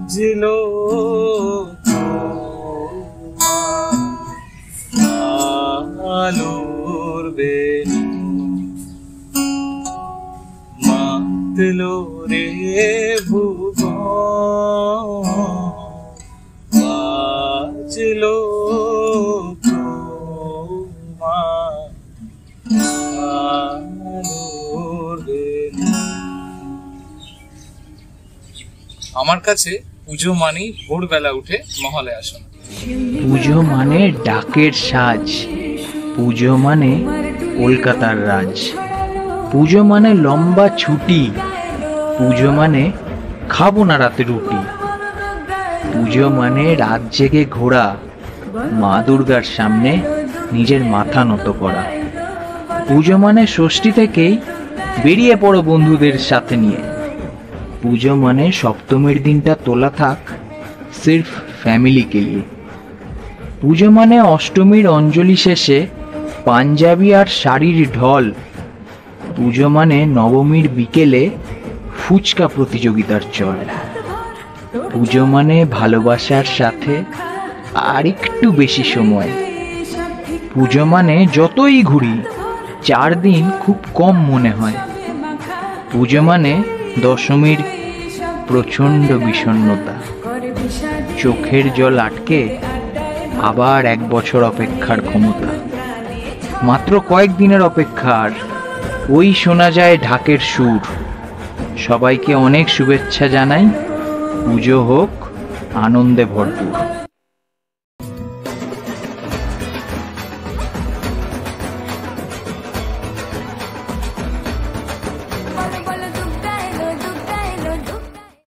বাজলো আলোর বেনু, মাতলো রে ভুবন, বাজলো আমার কাছে পুজো মানেই ভোরবেলা উঠে মহলে আসা। পুজো মানে ডাকের সাজ, পুজো মানে কলকাতার রাজ, পুজো মানে লম্বা ছুটি, পুজো মানে খাবো না রাতে রুটি, পুজো মানে রাত জেগে ঘোরা, মা দুর্গার সামনে নিজের মাথা নত করা। পুজো মানে ষষ্ঠী থেকেই বেরিয়ে পড়ো বন্ধুদের সাথে নিয়ে, পুজো মানে সপ্তমীর দিনটা তোলা থাক সির্ফ ফ্যামিলিকে নিয়ে, পুজো মানে অষ্টমীর অঞ্জলি শেষে পাঞ্জাবি আর শাড়ির ঢল, পুজো মানে নবমীর বিকেলে ফুচকা প্রতিযোগিতার চল, পুজো মানে ভালোবাসার সাথে আর একটু বেশি সময়, পুজো মানে যতই ঘুরি 4 দিন খুব কম মনে হয়, পুজো মানে দশমীর প্রচণ্ড বিষণ্ণতা, চোখের জল আটকে আবার 1 বছর অপেক্ষার ক্ষমতা, মাত্র কয়েকদিনের অপেক্ষার ওই শোনা যায় ঢাকের সুর। সবাইকে অনেক শুভেচ্ছা জানাই, পুজো হোক আনন্দে ভরপুর।